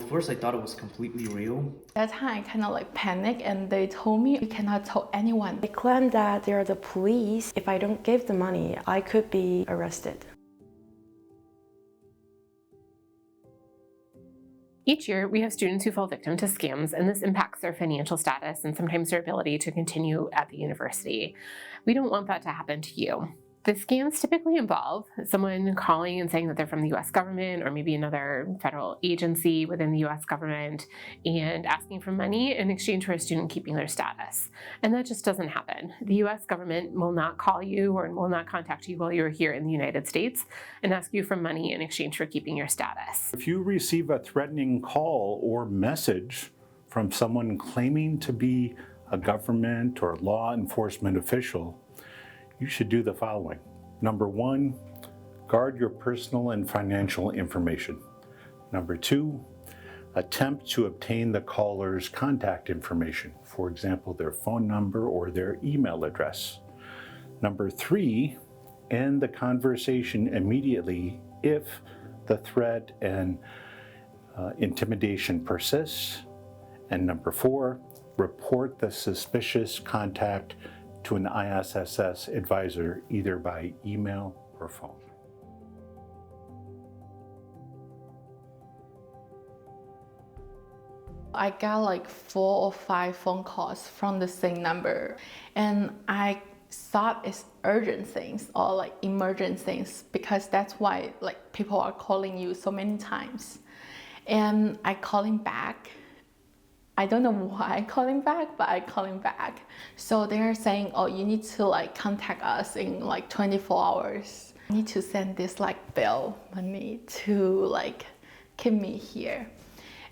first I thought it was completely real. That time I kind of like panicked and they told me you cannot tell anyone. They claim that they are the police. If I don't give the money, I could be arrested. Each year, we have students who fall victim to scams, and this impacts their financial status and sometimes their ability to continue at the university. We don't want that to happen to you. The scams typically involve someone calling and saying that they're from the US government or maybe another federal agency within the US government and asking for money in exchange for a student keeping their status. And that just doesn't happen. The US government will not call you or will not contact you while you're here in the United States and ask you for money in exchange for keeping your status. If you receive a threatening call or message from someone claiming to be a government or law enforcement official, you should do the following. Number 1, guard your personal and financial information. Number 2, attempt to obtain the caller's contact information, for example, their phone number or their email address. Number 3, end the conversation immediately if the threat and intimidation persists. And number 4, report the suspicious contact to an ISSS advisor, either by email or phone. I got like 4 or 5 phone calls from the same number, and I thought it's urgent things or like emergent things because that's why like people are calling you so many times. And I call him back. I don't know why I call him back, but I call him back. So they're saying, oh, you need to like contact us in like 24 hours. I need to send this like bill money to like keep me here.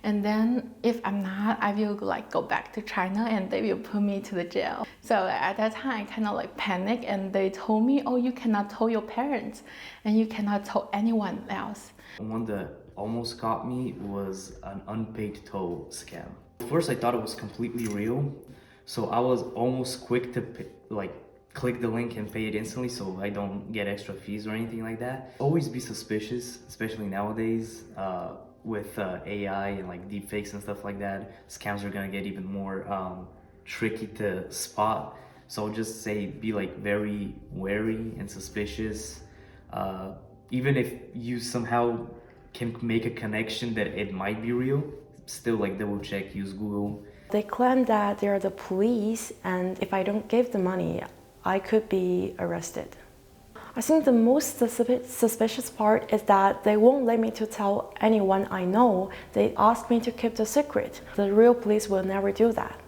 And then if I'm not, I will like go back to China and they will put me to the jail. So at that time, I kind of like panicked and they told me, oh, you cannot tell your parents and you cannot tell anyone else. One that almost got me was an unpaid toll scam. First I thought it was completely real, so I was almost quick to click the link and pay it instantly so I don't get extra fees or anything like that. Always be suspicious, especially nowadays with AI and like deepfakes and stuff like that. Scams are gonna get even more tricky to spot. So I'll just say be like very wary and suspicious. Even if you somehow can make a connection that it might be real, still like double check, use Google. They claim that they're the police and if I don't give the money, I could be arrested. I think the most suspicious part is that they won't let me to tell anyone I know. They ask me to keep the secret. The real police will never do that.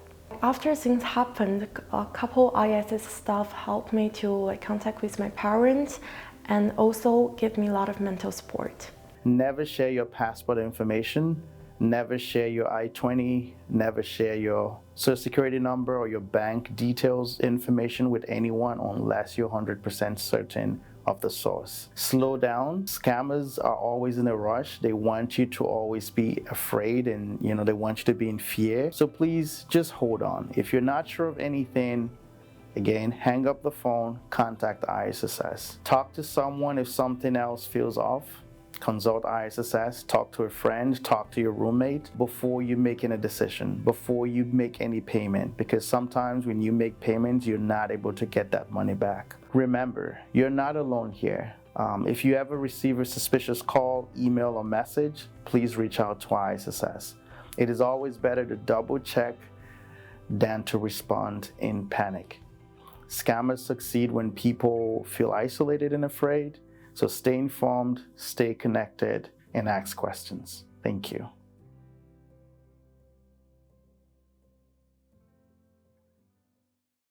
After things happened, a couple ISS staff helped me to like contact with my parents and also give me a lot of mental support. Never share your passport information. Never share your I-20, never share your social security number or your bank details information with anyone unless you're 100% certain of the source. Slow down. Scammers are always in a rush. They want you to always be afraid and they want you to be in fear. So please just hold on. If you're not sure of anything, again, hang up the phone, contact ISSS. Talk to someone if something else feels off. Consult ISSS, talk to a friend, talk to your roommate before you make any decision, before you make any payment, because sometimes when you make payments, you're not able to get that money back. Remember, you're not alone here. If you ever receive a suspicious call, email, or message, please reach out to ISSS. It is always better to double check than to respond in panic. Scammers succeed when people feel isolated and afraid. So stay informed, stay connected, and ask questions. Thank you.